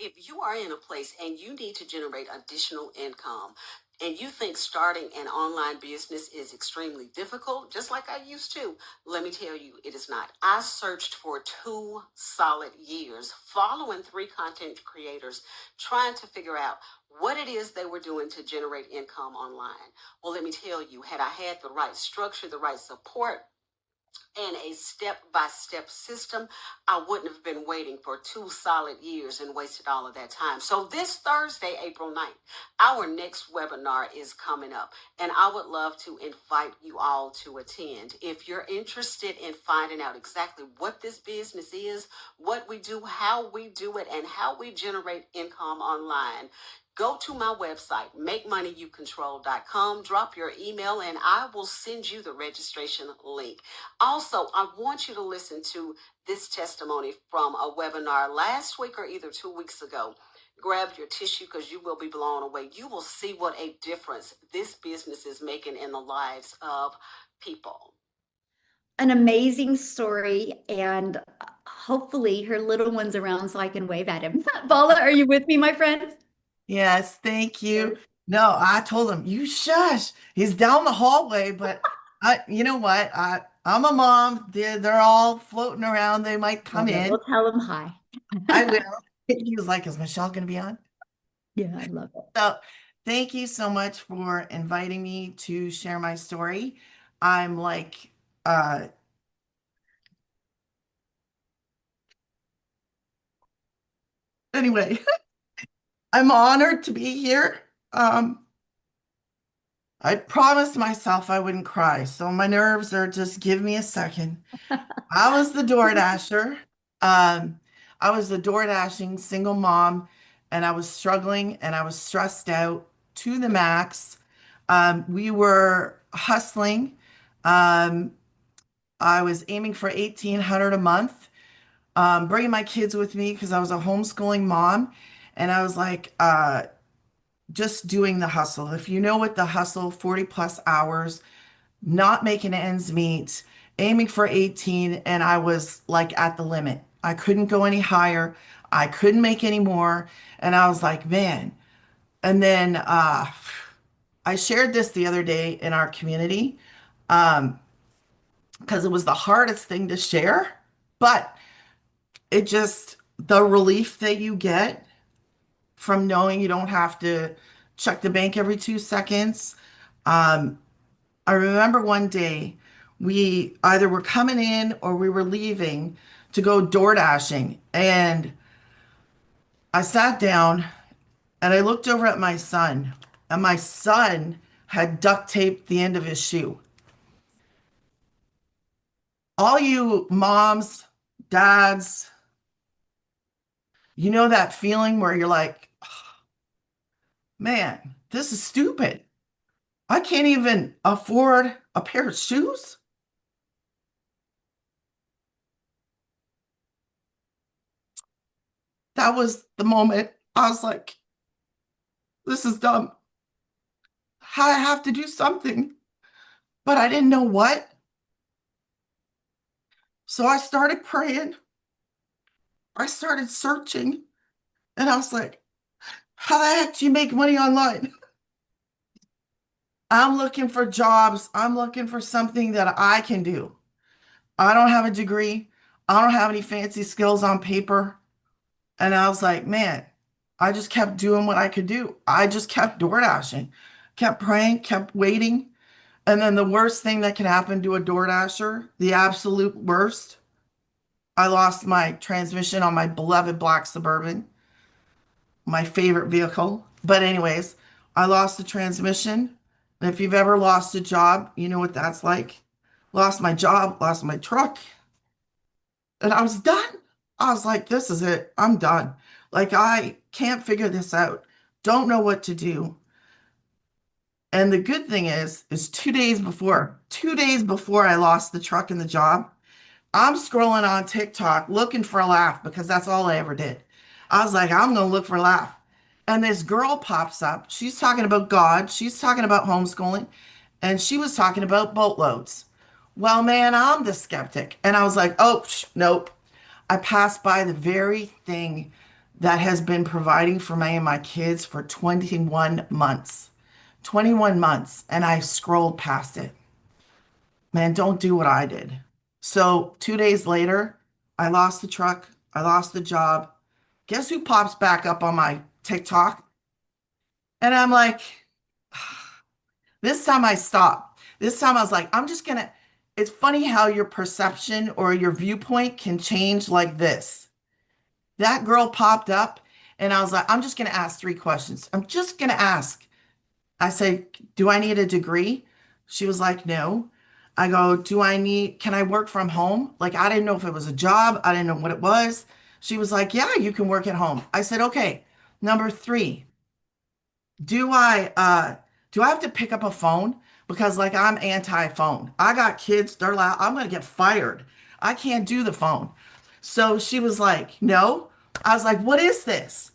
If you are in a place and you need to generate additional income, and you think starting an online business is extremely difficult, just like I used to, let me tell you, it is not. I searched for 2 solid years following 3 content creators, trying to figure out what it is they were doing to generate income online. Well, let me tell you, had I had the right structure, the right support, and a step-by-step system, I wouldn't have been waiting for 2 solid years and wasted all of that time. So this Thursday, April 9th, our next webinar is coming up, and I would love to invite you all to attend. If you're interested in finding out exactly what this business is, what we do, how we do it, and how we generate income online, go to my website, makemoneyyoucontrol.com, drop your email, and I will send you the registration link. Also, I want you to listen to this testimony from a webinar last week or either 2 weeks ago. Grab your tissue because you will be blown away. You will see what a difference this business is making in the lives of people. An amazing story, and hopefully her little one's around so I can wave at him. Paula, are you with me, my friend? Yes, thank you. No, I told him, you shush. He's down the hallway, but you know what? I'm a mom. They're all floating around. They might come in. We'll tell him hi. I will. He was like, is Michelle going to be on? Yeah, I love it. So thank you so much for inviting me to share my story. I'm like, anyway, I'm honored to be here. I promised myself I wouldn't cry, so my nerves are just give me a second. I was the door dasher. I was the door dashing single mom, and I was struggling and I was stressed out to the max. We were hustling. I was aiming for 1,800 a month, bringing my kids with me because I was a homeschooling mom, and I was like, just doing the hustle. If you know what the hustle, 40 plus hours, not making ends meet, aiming for 18, and I was like at the limit. I couldn't go any higher. I couldn't make any more. And I was like, man. And then I shared this the other day in our community because it was the hardest thing to share, but it just, the relief that you get from knowing you don't have to check the bank every 2 seconds. I remember one day we either were coming in or we were leaving to go door dashing. And I sat down and I looked over at my son, and my son had duct taped the end of his shoe. All you moms, dads, you know that feeling where you're like, man, this is stupid. I can't even afford a pair of shoes. That was the moment I was like, this is dumb. I have to do something, but I didn't know what. So I started praying. I started searching, and I was like, how the heck do you make money online? I'm looking for jobs. I'm looking for something that I can do. I don't have a degree. I don't have any fancy skills on paper. And I was like, man, I just kept doing what I could do. I just kept door dashing, kept praying, kept waiting. And then the worst thing that can happen to a door dasher, the absolute worst, I lost my transmission on my beloved black Suburban, my favorite vehicle. But anyways, I lost the transmission. And if you've ever lost a job, you know what that's like. Lost my job, lost my truck, and I was done. I was like, this is it. I'm done. Like, I can't figure this out. Don't know what to do. And the good thing is 2 days before I lost the truck and the job, I'm scrolling on TikTok looking for a laugh because that's all I ever did. I was like, I'm going to look for a laugh. And this girl pops up. She's talking about God. She's talking about homeschooling. And she was talking about boatloads. Well, man, I'm the skeptic. And I was like, oh, nope. I passed by the very thing that has been providing for me and my kids for 21 months. 21 months, and I scrolled past it. Man, don't do what I did. So 2 days later, I lost the truck, I lost the job. Guess who pops back up on my TikTok? And I'm like, this time I stopped. This time I was like, I'm just gonna. It's funny how your perception or your viewpoint can change like this. That girl popped up, and I was like, I'm just gonna ask 3 questions. I'm just gonna ask. I said, do I need a degree? She was like, no. I go, can I work from home? Like, I didn't know if it was a job. I didn't know what it was. She was like, yeah, you can work at home. I said, okay. Number 3, do I have to pick up a phone? Because like I'm anti-phone. I got kids, they're loud. I'm gonna get fired. I can't do the phone. So she was like, no. I was like, what is this?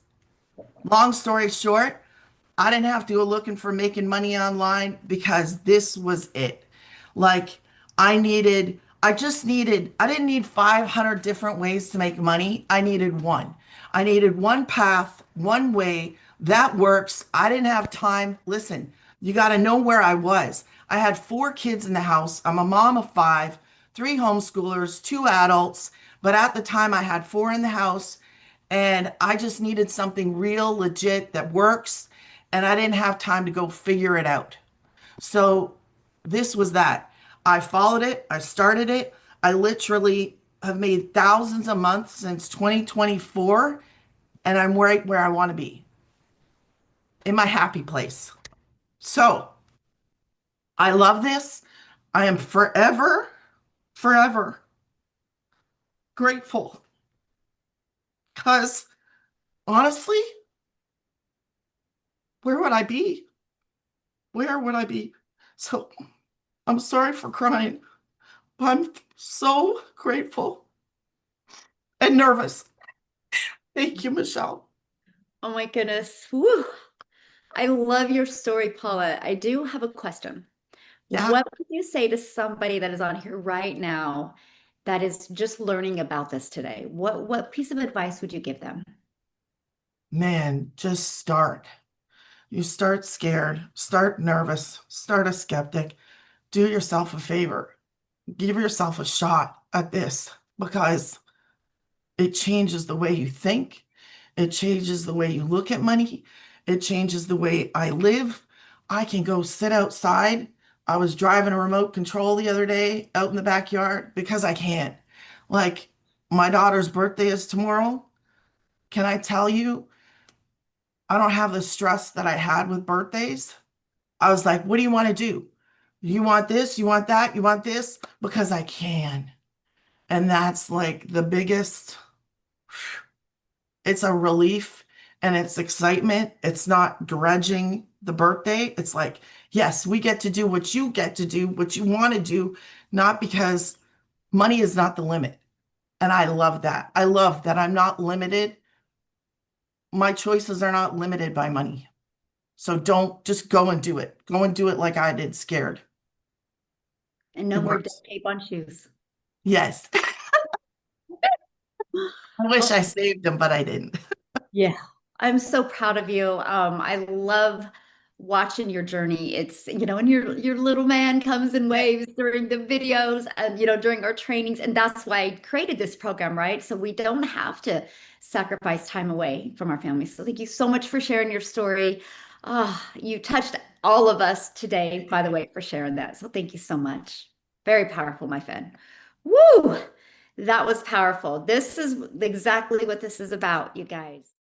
Long story short, I didn't have to go looking for making money online because this was it. Like I didn't need 500 different ways to make money. I needed one. I needed one path, one way that works. I didn't have time. Listen, you got to know where I was. I had 4 kids in the house. I'm a mom of 5, 3 homeschoolers, 2 adults. But at the time, I had 4 in the house, and I just needed something real, legit that works. And I didn't have time to go figure it out. So this was that. I followed it. I started it. I literally have made thousands a month since 2024, and I'm right where I want to be in my happy place. So I love this. I am forever, forever grateful because honestly, where would I be? Where would I be? So I'm sorry for crying, but I'm so grateful and nervous. Thank you, Michelle. Oh my goodness. Woo. I love your story, Paula. I do have a question. Yeah, What would you say to somebody that is on here right now that is just learning about this today? What piece of advice would you give them? man, just start. You start scared, start nervous, start a skeptic. Do yourself a favor. Give yourself a shot at this because it changes the way you think. It changes the way you look at money. It changes the way I live. I can go sit outside. I was driving a remote control the other day out in the backyard because I can. Like, my daughter's birthday is tomorrow. Can I tell you, I don't have the stress that I had with birthdays. I was like, what do you want to do? You want this? You want that? You want this? Because I can. And that's like the biggest, it's a relief and it's excitement. It's not grudging the birthday. It's like, yes, we get to do what you get to do, what you want to do, not because money is not the limit. And I love that. I love that I'm not limited. My choices are not limited by money. So don't just go and do it. Go and do it like I did, scared. And It no more duct works. tape on shoes. Yes. I wish Oh, I saved them, but I didn't. yeah. I'm so proud of you. I love watching your journey. It's, and your little man comes and Yeah. waves during the videos and, during our trainings. And that's why I created this program, right? So we don't have to sacrifice time away from our families. So thank you so much for sharing your story. You touched all of us today, by the way, for sharing that. So thank you so much. Very powerful, my friend. Woo! That was powerful. This is exactly what this is about, you guys.